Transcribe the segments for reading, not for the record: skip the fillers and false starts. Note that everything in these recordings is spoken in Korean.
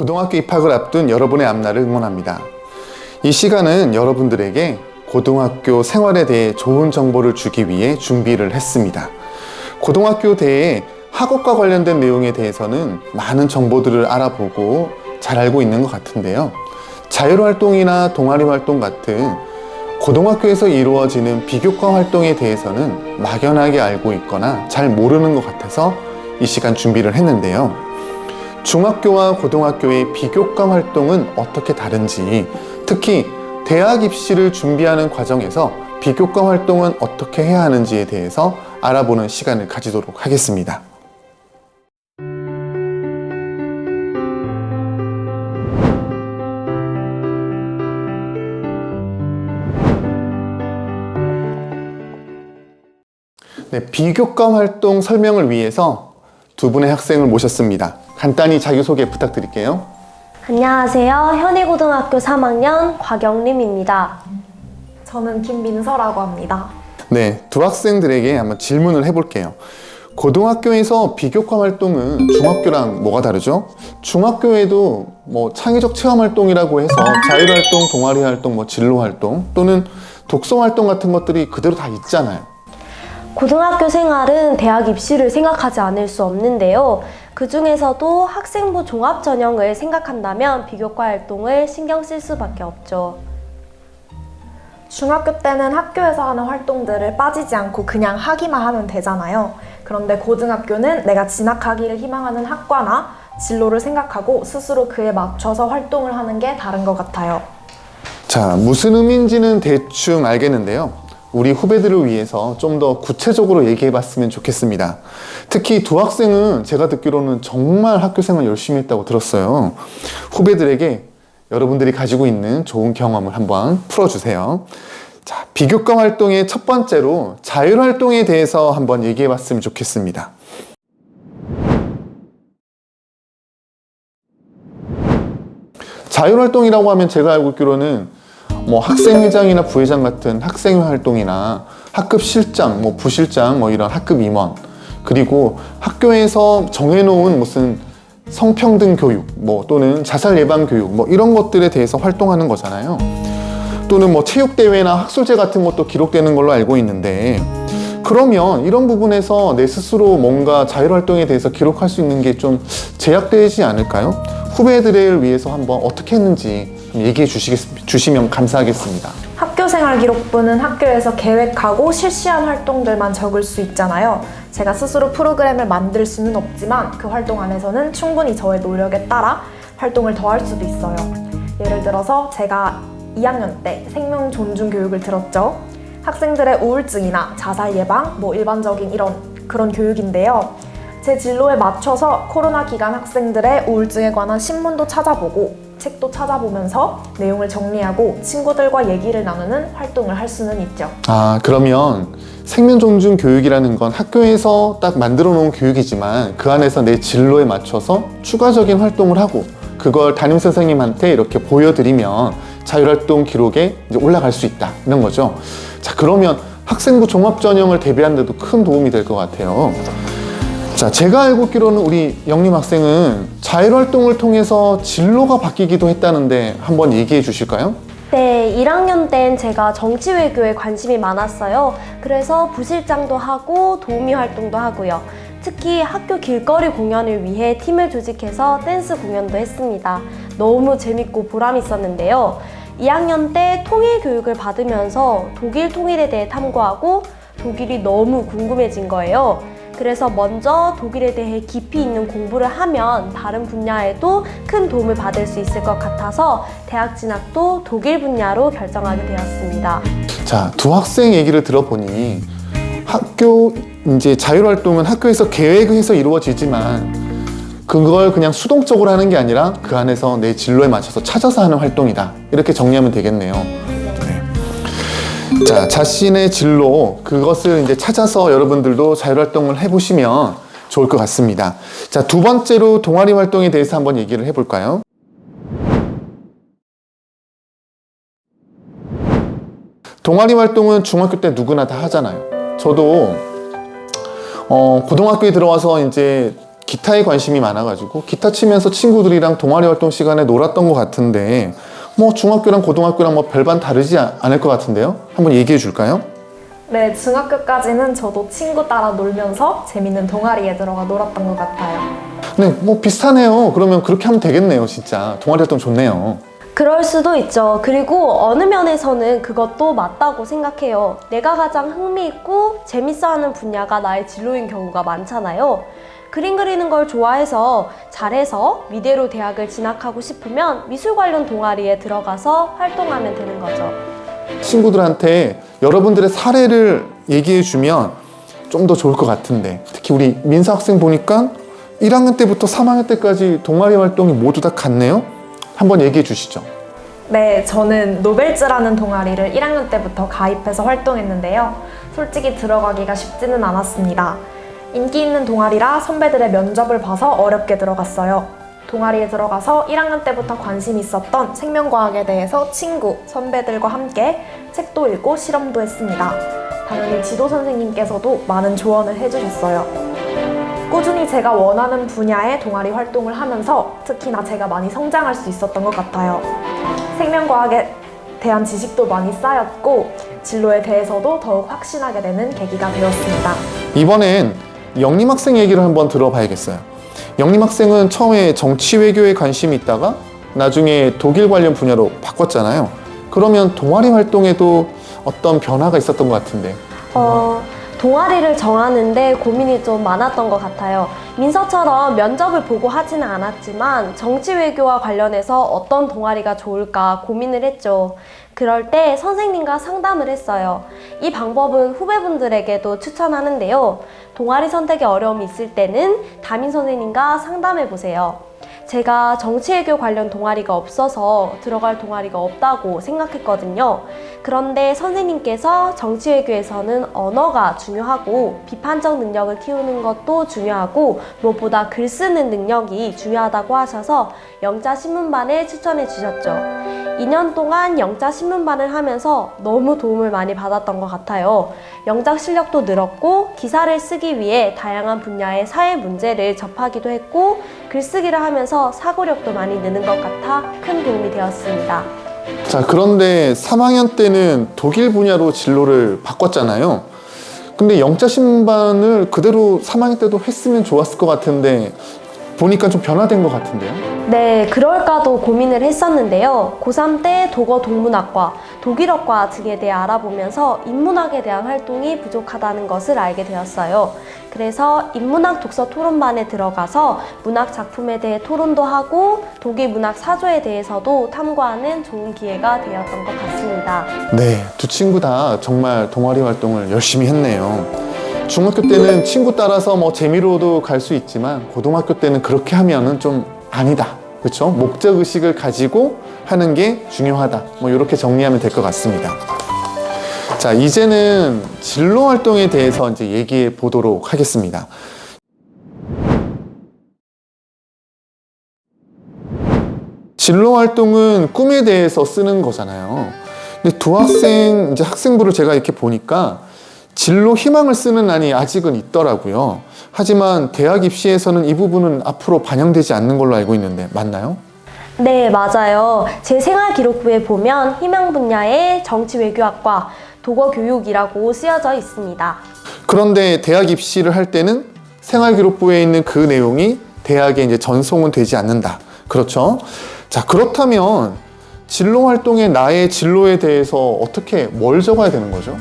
고등학교 입학을 앞둔 여러분의 앞날을 응원합니다. 이 시간은 여러분들에게 고등학교 생활에 대해 좋은 정보를 주기 위해 준비를 했습니다. 고등학교 대회 학업과 관련된 내용에 대해서는 많은 정보들을 알아보고 잘 알고 있는 것 같은데요. 자율활동이나 동아리 활동 같은 고등학교에서 이루어지는 비교과 활동에 대해서는 막연하게 알고 있거나 잘 모르는 것 같아서 이 시간 준비를 했는데요. 중학교와 고등학교의 비교과 활동은 어떻게 다른지, 특히 대학 입시를 준비하는 과정에서 비교과 활동은 어떻게 해야 하는지에 대해서 알아보는 시간을 가지도록 하겠습니다. 네, 비교과 활동 설명을 위해서 두 분의 학생을 모셨습니다. 간단히 자기소개 부탁드릴게요. 안녕하세요. 현희고등학교 3학년 곽영림입니다. 저는 김민서라고 합니다. 네, 두 학생들에게 한번 질문을 해볼게요. 고등학교에서 비교과 활동은 중학교랑 뭐가 다르죠? 중학교에도 창의적 체험 활동이라고 해서 자율활동, 동아리 활동, 진로 활동 또는 독서 활동 같은 것들이 그대로 다 있잖아요. 고등학교 생활은 대학 입시를 생각하지 않을 수 없는데요. 그 중에서도 학생부 종합 전형을 생각한다면 비교과 활동을 신경 쓸 수밖에 없죠. 중학교 때는 학교에서 하는 활동들을 빠지지 않고 그냥 하기만 하면 되잖아요. 그런데 고등학교는 내가 진학하기를 희망하는 학과나 진로를 생각하고 스스로 그에 맞춰서 활동을 하는 게 다른 것 같아요. 자, 무슨 의미인지는 대충 알겠는데요. 우리 후배들을 위해서 좀 더 구체적으로 얘기해 봤으면 좋겠습니다. 특히 두 학생은 제가 듣기로는 정말 학교 생활 열심히 했다고 들었어요. 후배들에게 여러분들이 가지고 있는 좋은 경험을 한번 풀어주세요. 자, 비교과 활동의 첫 번째로 자율활동에 대해서 한번 얘기해 봤으면 좋겠습니다. 자율활동이라고 하면 제가 알고 있기로는 학생회장이나 부회장 같은 학생회 활동이나 학급 실장, 부실장, 이런 학급 임원, 그리고 학교에서 정해놓은 무슨 성평등 교육, 또는 자살 예방 교육, 이런 것들에 대해서 활동하는 거잖아요. 또는 체육대회나 학술제 같은 것도 기록되는 걸로 알고 있는데, 그러면 이런 부분에서 내 스스로 뭔가 자율활동에 대해서 기록할 수 있는 게 좀 제약되지 않을까요? 후배들을 위해서 한번 어떻게 했는지 얘기해 주시면 감사하겠습니다. 학교생활 기록부는 학교에서 계획하고 실시한 활동들만 적을 수 있잖아요. 제가 스스로 프로그램을 만들 수는 없지만 그 활동 안에서는 충분히 저의 노력에 따라 활동을 더 할 수도 있어요. 예를 들어서 제가 2학년 때 생명 존중 교육을 들었죠. 학생들의 우울증이나 자살 예방, 일반적인 그런 교육인데요. 제 진로에 맞춰서 코로나 기간 학생들의 우울증에 관한 신문도 찾아보고 책도 찾아보면서 내용을 정리하고 친구들과 얘기를 나누는 활동을 할 수는 있죠. 그러면 생명 존중 교육이라는 건 학교에서 딱 만들어 놓은 교육이지만 그 안에서 내 진로에 맞춰서 추가적인 활동을 하고 그걸 담임 선생님한테 이렇게 보여드리면 자율활동 기록에 이제 올라갈 수 있다, 이런 거죠. 자, 그러면 학생부 종합전형을 대비하는 데도 큰 도움이 될 것 같아요. 자, 제가 알고 있기로는 우리 영림 학생은 자율활동을 통해서 진로가 바뀌기도 했다는데 한번 얘기해 주실까요? 네, 1학년 땐 제가 정치외교에 관심이 많았어요. 그래서 부실장도 하고 도우미 활동도 하고요. 특히 학교 길거리 공연을 위해 팀을 조직해서 댄스 공연도 했습니다. 너무 재밌고 보람 있었는데요. 2학년 때 통일 교육을 받으면서 독일 통일에 대해 탐구하고 독일이 너무 궁금해진 거예요. 그래서 먼저 독일에 대해 깊이 있는 공부를 하면 다른 분야에도 큰 도움을 받을 수 있을 것 같아서 대학 진학도 독일 분야로 결정하게 되었습니다. 자, 두 학생 얘기를 들어보니 학교 이제 자율활동은 학교에서 계획해서 이루어지지만 그걸 그냥 수동적으로 하는 게 아니라 그 안에서 내 진로에 맞춰서 찾아서 하는 활동이다, 이렇게 정리하면 되겠네요. 자, 자신의 진로, 그것을 이제 찾아서 여러분들도 자율활동을 해보시면 좋을 것 같습니다. 자, 두 번째로 동아리 활동에 대해서 한번 얘기를 해볼까요? 동아리 활동은 중학교 때 누구나 다 하잖아요. 저도 고등학교에 들어와서 이제 기타에 관심이 많아가지고 기타 치면서 친구들이랑 동아리 활동 시간에 놀았던 것 같은데 뭐 중학교랑 고등학교랑 뭐 별반 다르지 않을 것 같은데요? 한번 얘기해 줄까요? 네, 중학교까지는 저도 친구 따라 놀면서 재밌는 동아리에 들어가 놀았던 것 같아요. 네, 뭐 비슷하네요. 그러면 그렇게 하면 되겠네요, 진짜. 동아리 활동 좋네요. 그럴 수도 있죠. 그리고 어느 면에서는 그것도 맞다고 생각해요. 내가 가장 흥미있고 재밌어하는 분야가 나의 진로인 경우가 많잖아요. 그림 그리는 걸 좋아해서 잘해서 미대로 대학을 진학하고 싶으면 미술 관련 동아리에 들어가서 활동하면 되는 거죠. 친구들한테 여러분들의 사례를 얘기해 주면 좀 더 좋을 것 같은데 특히 우리 민서 학생 보니까 1학년 때부터 3학년 때까지 동아리 활동이 모두 다 같네요? 한번 얘기해 주시죠. 네, 저는 노벨즈라는 동아리를 1학년 때부터 가입해서 활동했는데요. 솔직히 들어가기가 쉽지는 않았습니다. 인기 있는 동아리라 선배들의 면접을 봐서 어렵게 들어갔어요. 동아리에 들어가서 1학년 때부터 관심 있었던 생명과학에 대해서 친구, 선배들과 함께 책도 읽고 실험도 했습니다. 당연히 지도 선생님께서도 많은 조언을 해주셨어요. 꾸준히 제가 원하는 분야의 동아리 활동을 하면서 특히나 제가 많이 성장할 수 있었던 것 같아요. 생명과학에 대한 지식도 많이 쌓였고 진로에 대해서도 더욱 확신하게 되는 계기가 되었습니다. 이번엔 영림 학생 얘기를 한번 들어봐야겠어요. 영림 학생은 처음에 정치 외교에 관심이 있다가 나중에 독일 관련 분야로 바꿨잖아요. 그러면 동아리 활동에도 어떤 변화가 있었던 것 같은데. 동아리를 정하는데 고민이 좀 많았던 것 같아요. 민서처럼 면접을 보고 하지는 않았지만 정치 외교와 관련해서 어떤 동아리가 좋을까 고민을 했죠. 그럴 때 선생님과 상담을 했어요. 이 방법은 후배분들에게도 추천하는데요. 동아리 선택에 어려움이 있을 때는 담임 선생님과 상담해 보세요. 제가 정치외교 관련 동아리가 없어서 들어갈 동아리가 없다고 생각했거든요. 그런데 선생님께서 정치외교에서는 언어가 중요하고 비판적 능력을 키우는 것도 중요하고 무엇보다 글 쓰는 능력이 중요하다고 하셔서 영자신문반을 추천해 주셨죠. 2년 동안 영자신문반을 하면서 너무 도움을 많이 받았던 것 같아요. 영작 실력도 늘었고 기사를 쓰기 위해 다양한 분야의 사회 문제를 접하기도 했고 글쓰기를 하면서 사고력도 많이 느는 것 같아 큰 도움이 되었습니다. 자, 그런데 3학년 때는 독일 분야로 진로를 바꿨잖아요. 근데 영자신문반을 그대로 3학년 때도 했으면 좋았을 것 같은데 보니까 좀 변화된 것 같은데요? 네, 그럴까도 고민을 했었는데요. 고3 때 독어 동문학과, 독일어과 등에 대해 알아보면서 인문학에 대한 활동이 부족하다는 것을 알게 되었어요. 그래서 인문학 독서 토론반에 들어가서 문학 작품에 대해 토론도 하고 독일 문학 사조에 대해서도 탐구하는 좋은 기회가 되었던 것 같습니다. 네, 두 친구 다 정말 동아리 활동을 열심히 했네요. 중학교 때는 친구 따라서 뭐 재미로도 갈 수 있지만 고등학교 때는 그렇게 하면은 좀 아니다. 그렇죠? 목적 의식을 가지고 하는 게 중요하다. 뭐 이렇게 정리하면 될 것 같습니다. 자, 이제는 진로 활동에 대해서 이제 얘기해 보도록 하겠습니다. 진로 활동은 꿈에 대해서 쓰는 거잖아요. 근데 두 학생, 이제 학생부를 제가 이렇게 보니까 진로 희망을 쓰는 안이 아직은 있더라고요. 하지만 대학 입시에서는 이 부분은 앞으로 반영되지 않는 걸로 알고 있는데 맞나요? 네, 맞아요. 제 생활기록부에 보면 희망 분야에 정치외교학과, 독어교육이라고 쓰여져 있습니다. 그런데 대학 입시를 할 때는 생활기록부에 있는 그 내용이 대학에 이제 전송은 되지 않는다. 그렇죠? 자, 그렇다면 진로 활동의 나의 진로에 대해서 어떻게 뭘 적어야 되는 거죠?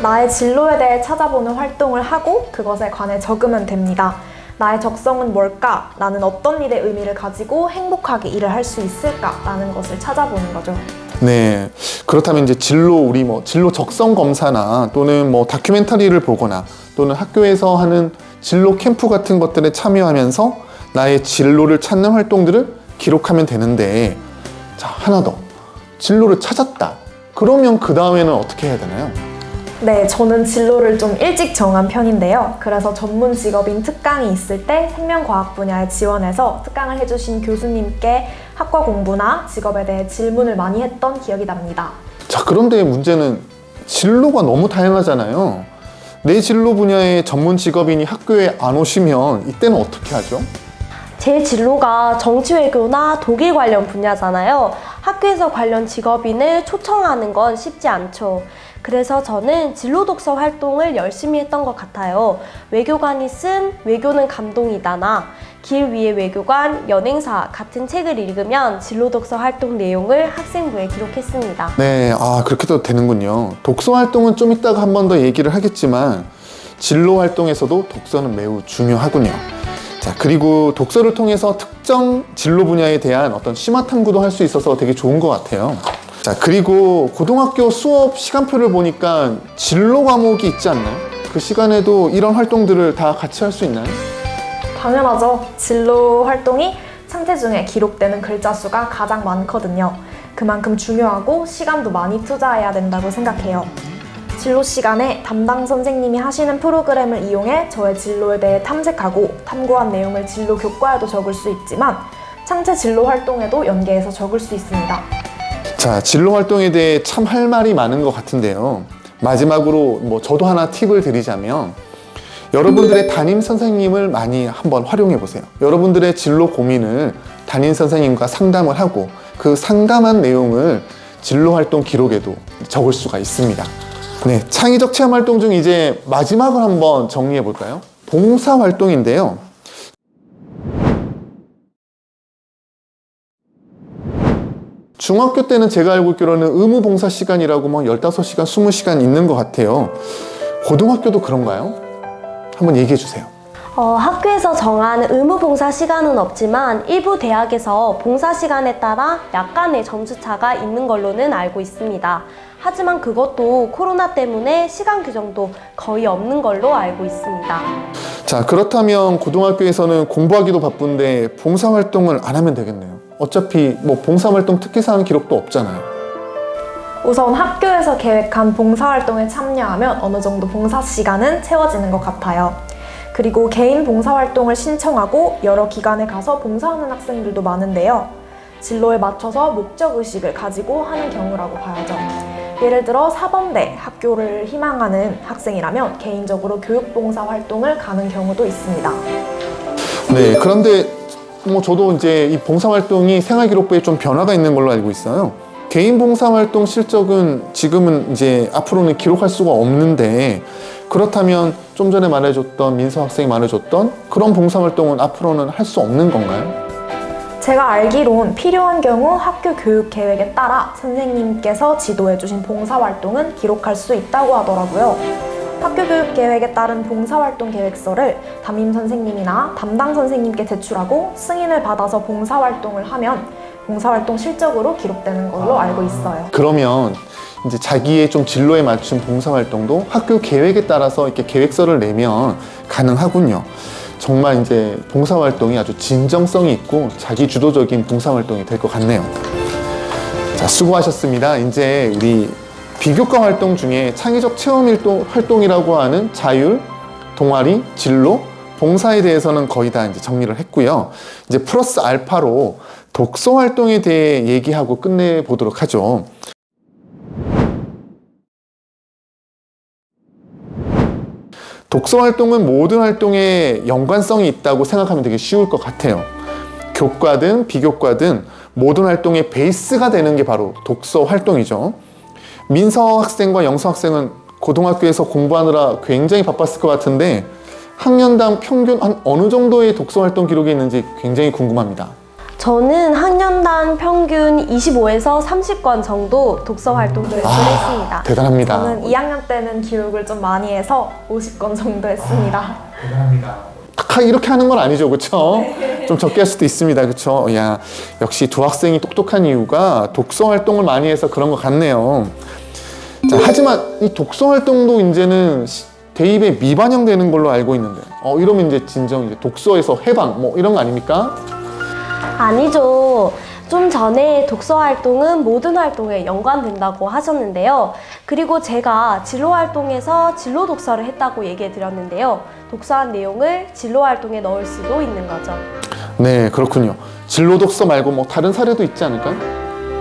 나의 진로에 대해 찾아보는 활동을 하고 그것에 관해 적으면 됩니다. 나의 적성은 뭘까? 나는 어떤 일에 의미를 가지고 행복하게 일을 할 수 있을까? 라는 것을 찾아보는 거죠. 네. 그렇다면 이제 우리 진로 적성 검사나 또는 뭐 다큐멘터리를 보거나 또는 학교에서 하는 진로 캠프 같은 것들에 참여하면서 나의 진로를 찾는 활동들을 기록하면 되는데, 자, 하나 더. 진로를 찾았다. 그러면 그 다음에는 어떻게 해야 되나요? 네, 저는 진로를 좀 일찍 정한 편인데요. 그래서 전문 직업인 특강이 있을 때 생명과학 분야에 지원해서 특강을 해주신 교수님께 학과 공부나 직업에 대해 질문을 많이 했던 기억이 납니다. 자, 그런데 문제는 진로가 너무 다양하잖아요. 내 진로 분야의 전문 직업인이 학교에 안 오시면 이때는 어떻게 하죠? 제 진로가 정치외교나 독일 관련 분야잖아요. 학교에서 관련 직업인을 초청하는 건 쉽지 않죠. 그래서 저는 진로 독서 활동을 열심히 했던 것 같아요. 외교관이 쓴 외교는 감동이다나 길 위의 외교관, 연행사 같은 책을 읽으면 진로 독서 활동 내용을 학생부에 기록했습니다. 네, 그렇게도 되는군요. 독서 활동은 좀 이따가 한 번 더 얘기를 하겠지만 진로 활동에서도 독서는 매우 중요하군요. 자, 그리고 독서를 통해서 특정 진로 분야에 대한 어떤 심화 탐구도 할 수 있어서 되게 좋은 것 같아요. 자, 그리고 고등학교 수업 시간표를 보니까 진로 과목이 있지 않나요? 그 시간에도 이런 활동들을 다 같이 할 수 있나요? 당연하죠. 진로 활동이 창제 중에 기록되는 글자 수가 가장 많거든요. 그만큼 중요하고 시간도 많이 투자해야 된다고 생각해요. 진로 시간에 담당 선생님이 하시는 프로그램을 이용해 저의 진로에 대해 탐색하고 탐구한 내용을 진로 교과에도 적을 수 있지만 창제 진로 활동에도 연계해서 적을 수 있습니다. 자, 진로 활동에 대해 참 할 말이 많은 것 같은데요. 마지막으로 저도 하나 팁을 드리자면 여러분들의 담임 선생님을 많이 한번 활용해 보세요. 여러분들의 진로 고민을 담임 선생님과 상담을 하고 그 상담한 내용을 진로 활동 기록에도 적을 수가 있습니다. 네, 창의적 체험 활동 중 이제 마지막을 한번 정리해 볼까요? 봉사 활동인데요. 중학교 때는 제가 알고 있기로는 의무 봉사 시간이라고 15시간, 20시간 있는 것 같아요. 고등학교도 그런가요? 한번 얘기해 주세요. 학교에서 정한 의무 봉사 시간은 없지만 일부 대학에서 봉사 시간에 따라 약간의 점수차가 있는 걸로는 알고 있습니다. 하지만 그것도 코로나 때문에 시간 규정도 거의 없는 걸로 알고 있습니다. 자, 그렇다면 고등학교에서는 공부하기도 바쁜데 봉사활동을 안 하면 되겠네요. 어차피 봉사활동 특기사항 기록도 없잖아요. 우선 학교에서 계획한 봉사활동에 참여하면 어느 정도 봉사 시간은 채워지는 것 같아요. 그리고 개인 봉사활동을 신청하고 여러 기관에 가서 봉사하는 학생들도 많은데요. 진로에 맞춰서 목적의식을 가지고 하는 경우라고 봐야죠. 예를 들어 사범대 학교를 희망하는 학생이라면 개인적으로 교육봉사활동을 가는 경우도 있습니다. 네, 그런데 저도 이제 이 봉사활동이 생활기록부에 좀 변화가 있는 걸로 알고 있어요. 개인 봉사활동 실적은 지금은 이제 앞으로는 기록할 수가 없는데 그렇다면 좀 전에 말해줬던 민서 학생이 말해줬던 그런 봉사활동은 앞으로는 할 수 없는 건가요? 제가 알기론 필요한 경우 학교 교육 계획에 따라 선생님께서 지도해주신 봉사활동은 기록할 수 있다고 하더라고요. 학교 교육 계획에 따른 봉사활동 계획서를 담임 선생님이나 담당 선생님께 제출하고 승인을 받아서 봉사활동을 하면 봉사활동 실적으로 기록되는 걸로 알고 있어요. 그러면 이제 자기의 좀 진로에 맞춘 봉사활동도 학교 계획에 따라서 이렇게 계획서를 내면 가능하군요. 정말 이제 봉사활동이 아주 진정성이 있고 자기 주도적인 봉사활동이 될 것 같네요. 자, 수고하셨습니다. 이제 우리 비교과 활동 중에 창의적 체험 활동이라고 하는 자율, 동아리, 진로, 봉사에 대해서는 거의 다 이제 정리를 했고요. 이제 플러스 알파로 독서 활동에 대해 얘기하고 끝내보도록 하죠. 독서 활동은 모든 활동에 연관성이 있다고 생각하면 되게 쉬울 것 같아요. 교과든 비교과든 모든 활동의 베이스가 되는 게 바로 독서 활동이죠. 민서 학생과 영서 학생은 고등학교에서 공부하느라 굉장히 바빴을 것 같은데 학년당 평균 한 어느 정도의 독서 활동 기록이 있는지 굉장히 궁금합니다. 저는 학년당 평균 25에서 30권 정도 독서 활동 기록을 했습니다. 대단합니다. 저는 2학년 때는 기록을 좀 많이 해서 50권 정도 했습니다. 대단합니다. 이렇게 하는 건 아니죠, 그렇죠? 좀 적게 할 수도 있습니다, 그렇죠? 야, 역시 두 학생이 똑똑한 이유가 독서 활동을 많이 해서 그런 것 같네요. 자, 하지만 이 독서 활동도 이제는 대입에 미반영되는 걸로 알고 있는데, 이러면 이제 진정 이제 독서에서 해방 이런 거 아닙니까? 아니죠. 좀 전에 독서 활동은 모든 활동에 연관된다고 하셨는데요. 그리고 제가 진로 활동에서 진로 독서를 했다고 얘기해 드렸는데요. 독서한 내용을 진로 활동에 넣을 수도 있는 거죠. 네, 그렇군요. 진로 독서 말고 다른 사례도 있지 않을까요?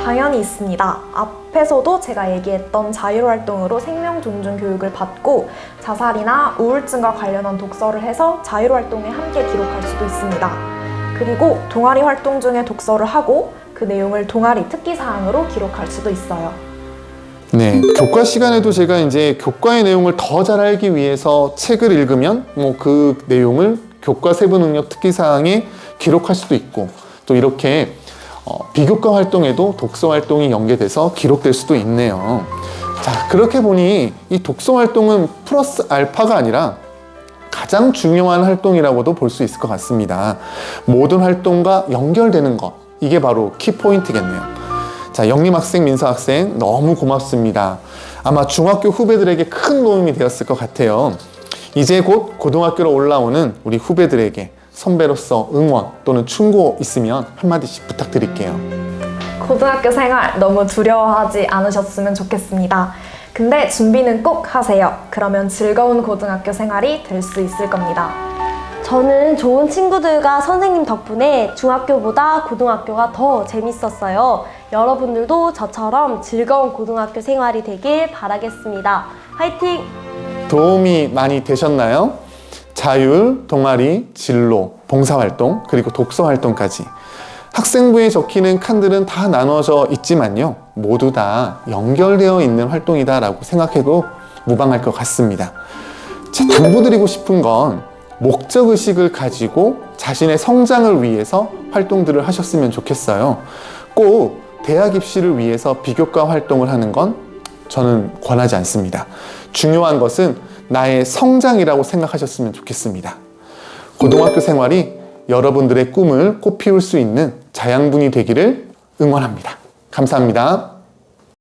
당연히 있습니다. 앞에서도 제가 얘기했던 자율활동으로 생명 존중 교육을 받고 자살이나 우울증과 관련한 독서를 해서 자율활동에 함께 기록할 수도 있습니다. 그리고 동아리 활동 중에 독서를 하고 그 내용을 동아리 특기사항으로 기록할 수도 있어요. 네, 교과 시간에도 제가 이제 교과의 내용을 더 잘 알기 위해서 책을 읽으면 뭐 그 내용을 교과 세부 능력 특기 사항에 기록할 수도 있고, 또 이렇게 비교과 활동에도 독서 활동이 연계돼서 기록될 수도 있네요. 자, 그렇게 보니 이 독서 활동은 플러스 알파가 아니라 가장 중요한 활동이라고도 볼 수 있을 것 같습니다. 모든 활동과 연결되는 것, 이게 바로 키포인트겠네요. 자, 영림 학생, 민서 학생 너무 고맙습니다. 아마 중학교 후배들에게 큰 도움이 되었을 것 같아요. 이제 곧 고등학교로 올라오는 우리 후배들에게 선배로서 응원 또는 충고 있으면 한마디씩 부탁드릴게요. 고등학교 생활 너무 두려워하지 않으셨으면 좋겠습니다. 근데 준비는 꼭 하세요. 그러면 즐거운 고등학교 생활이 될 수 있을 겁니다. 저는 좋은 친구들과 선생님 덕분에 중학교보다 고등학교가 더 재밌었어요. 여러분들도 저처럼 즐거운 고등학교 생활이 되길 바라겠습니다. 화이팅! 도움이 많이 되셨나요? 자율, 동아리, 진로, 봉사활동, 그리고 독서활동까지. 학생부에 적히는 칸들은 다 나눠져 있지만요. 모두 다 연결되어 있는 활동이다라고 생각해도 무방할 것 같습니다. 자, 당부드리고 싶은 건 목적의식을 가지고 자신의 성장을 위해서 활동들을 하셨으면 좋겠어요. 꼭 대학 입시를 위해서 비교과 활동을 하는 건 저는 권하지 않습니다. 중요한 것은 나의 성장이라고 생각하셨으면 좋겠습니다. 고등학교 생활이 여러분들의 꿈을 꽃피울 수 있는 자양분이 되기를 응원합니다. 감사합니다.